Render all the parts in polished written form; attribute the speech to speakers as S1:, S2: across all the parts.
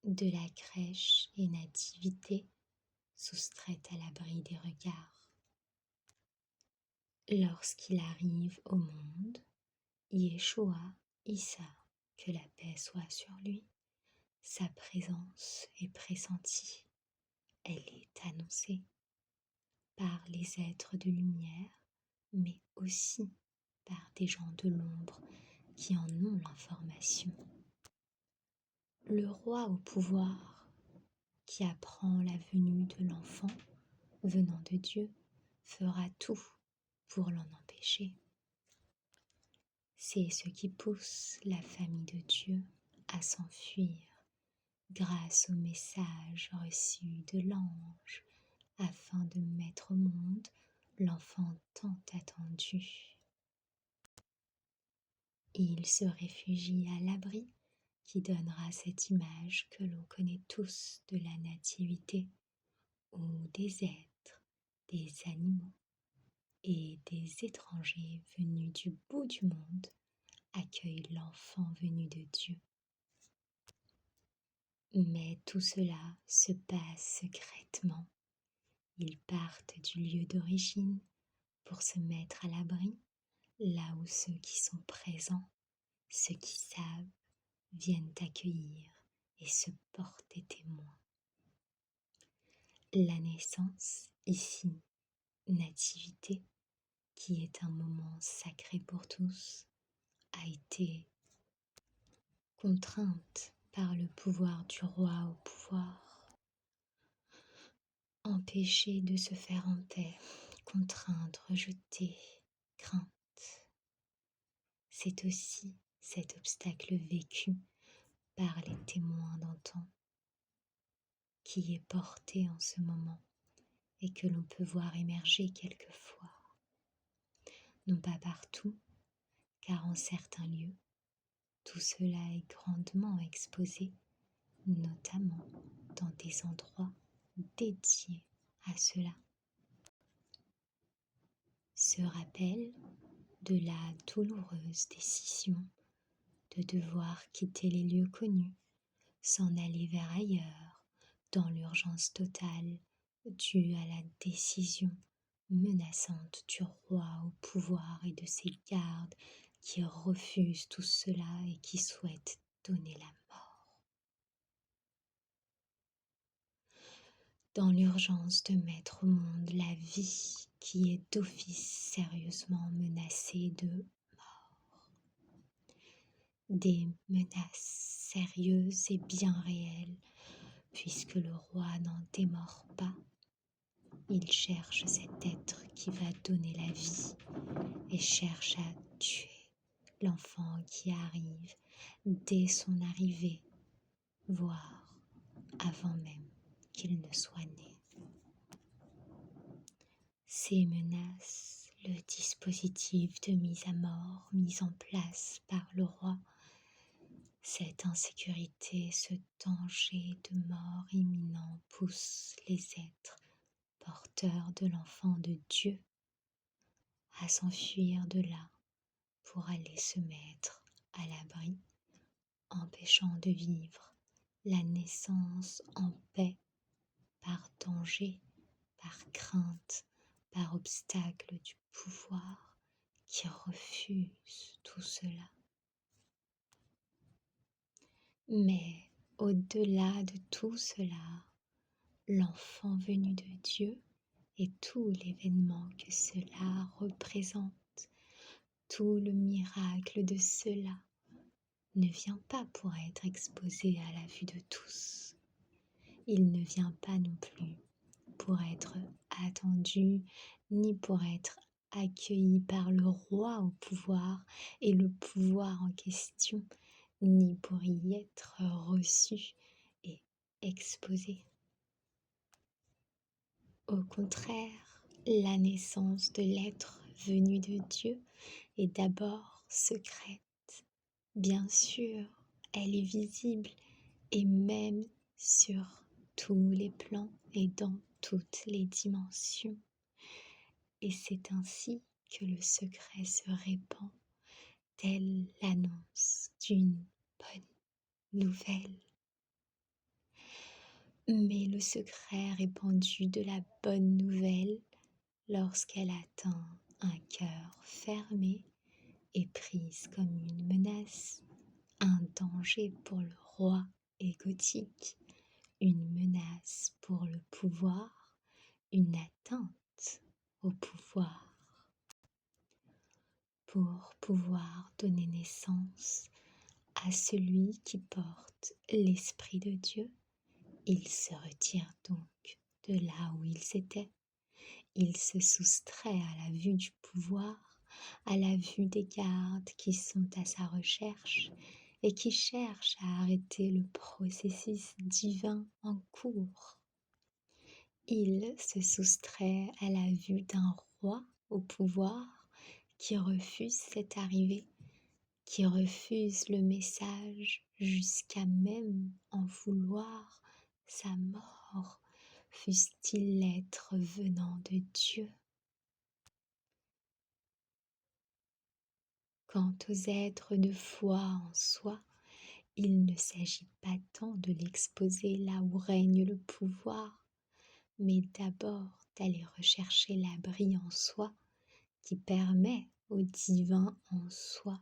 S1: de la crèche et Nativité, soustraite à l'abri des regards. Lorsqu'il arrive au monde, Yeshua, Issa, que la paix soit sur lui, sa présence est pressentie, elle est annoncée par les êtres de lumière, mais aussi par des gens de l'ombre qui en ont l'information. Le roi au pouvoir, qui apprend la venue de l'enfant venant de Dieu, fera tout pour l'en empêcher. C'est ce qui pousse la famille de Dieu à s'enfuir grâce au message reçu de l'ange afin de mettre au monde l'enfant tant attendu. Il se réfugie à l'abri qui donnera cette image que l'on connaît tous de la nativité, où des êtres, des animaux et des étrangers venus du bout du monde accueillent l'enfant venu de Dieu. Mais tout cela se passe secrètement. Ils partent du lieu d'origine pour se mettre à l'abri, là où ceux qui sont présents, ceux qui savent, viennent accueillir et se porter témoins. La naissance, ici, nativité, qui est un moment sacré pour tous, a été contrainte par le pouvoir du roi au pouvoir, empêchée de se faire en paix, contrainte, rejetée, crainte. C'est aussi cet obstacle vécu par les témoins d'antan qui est porté en ce moment et que l'on peut voir émerger quelquefois, non pas partout, car en certains lieux, tout cela est grandement exposé, notamment dans des endroits dédiés à cela. Ce rappel de la douloureuse décision de devoir quitter les lieux connus, s'en aller vers ailleurs, dans l'urgence totale due à la décision menaçante du roi au pouvoir et de ses gardes qui refusent tout cela et qui souhaitent donner la mort. Dans l'urgence de mettre au monde la vie qui est d'office sérieusement menacée de mort. Des menaces sérieuses et bien réelles, puisque le roi n'en démord pas. Il cherche cet être qui va donner la vie et cherche à tuer l'enfant qui arrive dès son arrivée, voire avant même qu'il ne soit né. Ces menaces, le dispositif de mise à mort mis en place par le roi, cette insécurité, ce danger de mort imminent pousse les êtres porteurs de l'enfant de Dieu à s'enfuir de là pour aller se mettre à l'abri, empêchant de vivre la naissance en paix par danger, par crainte, par obstacle du pouvoir qui refuse tout cela. Mais au-delà de tout cela, l'enfant venu de Dieu et tout l'événement que cela représente, tout le miracle de cela ne vient pas pour être exposé à la vue de tous. Il ne vient pas non plus pour être attendu, ni pour être accueilli par le roi au pouvoir et le pouvoir en question, ni pour y être reçu et exposé. Au contraire, la naissance de l'être venu de Dieu est d'abord secrète. Bien sûr, elle est visible et même sur tous les plans et dans toutes les dimensions. Et c'est ainsi que le secret se répand, telle l'annonce d'une bonne nouvelle. mais le secret répandu de la bonne nouvelle lorsqu'elle atteint un cœur fermé est prise comme une menace, un danger pour le roi égotique, une menace pour le pouvoir, une atteinte au pouvoir. Pour pouvoir donner naissance à celui qui porte l'Esprit de Dieu, il se retire donc de là où il s'était. Il se soustrait à la vue du pouvoir, à la vue des gardes qui sont à sa recherche et qui cherchent à arrêter le processus divin en cours. Il se soustrait à la vue d'un roi au pouvoir qui refuse cette arrivée, qui refuse le message jusqu'à même en vouloir sa mort, fût-il l'être venant de Dieu. Quant aux êtres de foi en soi, il ne s'agit pas tant de l'exposer là où règne le pouvoir, mais d'abord d'aller rechercher l'abri en soi qui permet au divin en soi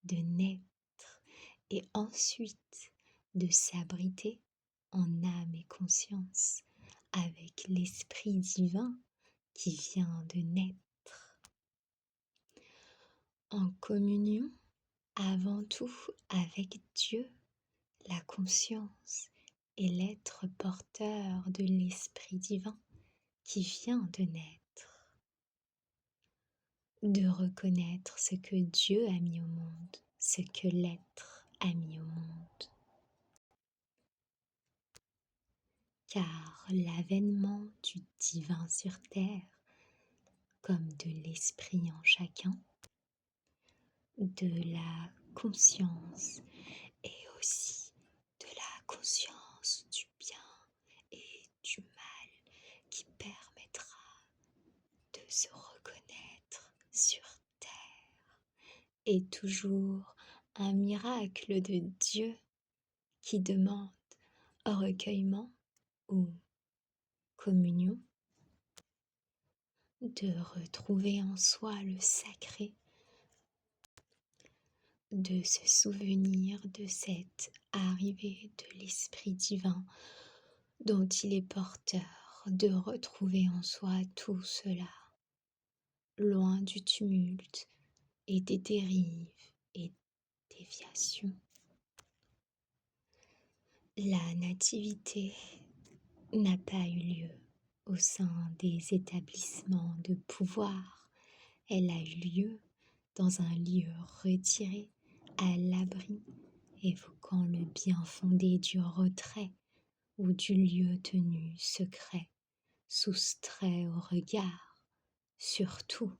S1: de naître et ensuite de s'abriter en âme et conscience avec l'Esprit divin qui vient de naître. En communion avant tout avec Dieu, la conscience est l'être porteur de l'Esprit divin qui vient de naître. De reconnaître ce que Dieu a mis au monde, ce que l'être a mis au monde. Car l'avènement du divin sur terre, comme de l'esprit en chacun, de la conscience et aussi de la conscience du bien et du mal qui permettra de se reconnaître sur terre, est toujours un miracle de Dieu qui demande recueillement ou communion, de retrouver en soi le sacré, de se souvenir de cette arrivée de l'Esprit divin dont il est porteur, de retrouver en soi tout cela, loin du tumulte et des dérives et déviations. La nativité n'a pas eu lieu au sein des établissements de pouvoir, elle a eu lieu dans un lieu retiré, à l'abri, évoquant le bien fondé du retrait ou du lieu tenu secret, soustrait au regard, surtout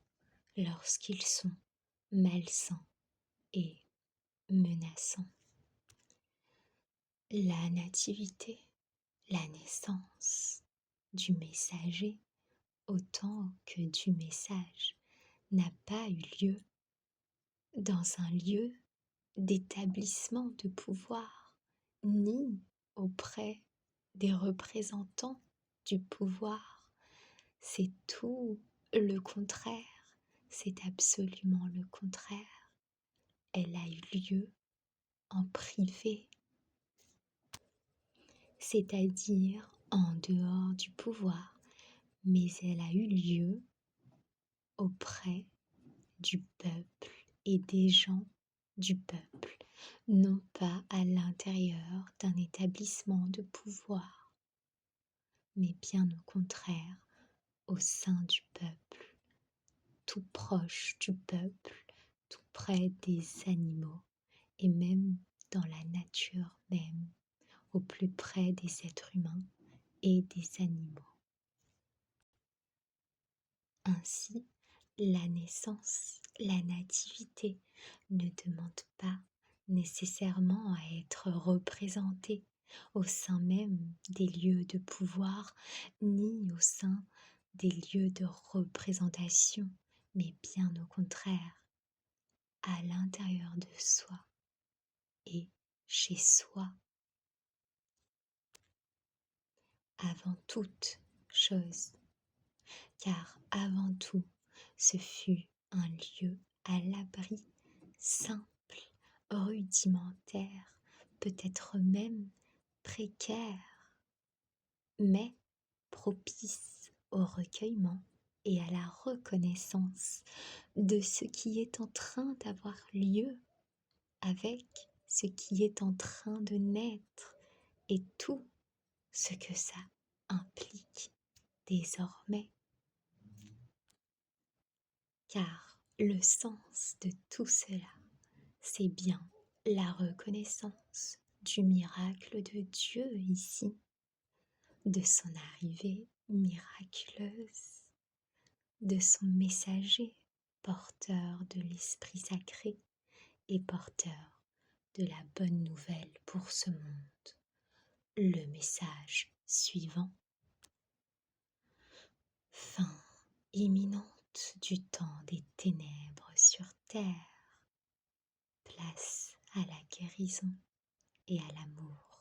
S1: lorsqu'ils sont malsains et menaçants. La nativité, la naissance du messager autant que du message n'a pas eu lieu dans un lieu d'établissement de pouvoir, ni auprès des représentants du pouvoir. C'est tout le contraire, c'est absolument le contraire. Elle a eu lieu en privé, c'est-à-dire en dehors du pouvoir, mais elle a eu lieu auprès du peuple et des gens du peuple, non pas à l'intérieur d'un établissement de pouvoir, mais bien au contraire, au sein du peuple, tout proche du peuple, tout près des animaux, et même dans la nature même, au plus près des êtres humains et des animaux. Ainsi, la naissance, la nativité ne demande pas nécessairement à être représentée au sein même des lieux de pouvoir, ni au sein des lieux de représentation, mais bien au contraire, à l'intérieur de soi et chez soi. avant toute chose, car avant tout, ce fut un lieu à l'abri, simple, rudimentaire, peut-être même précaire, mais propice au recueillement et à la reconnaissance de ce qui est en train d'avoir lieu avec ce qui est en train de naître et tout ce que ça implique désormais. Car le sens de tout cela, c'est bien la reconnaissance du miracle de Dieu ici, de son arrivée miraculeuse, de son messager porteur de l'Esprit sacré et porteur de la bonne nouvelle pour ce monde. Le message suivant. Fin imminente du temps des ténèbres sur terre. Place à la guérison et à l'amour.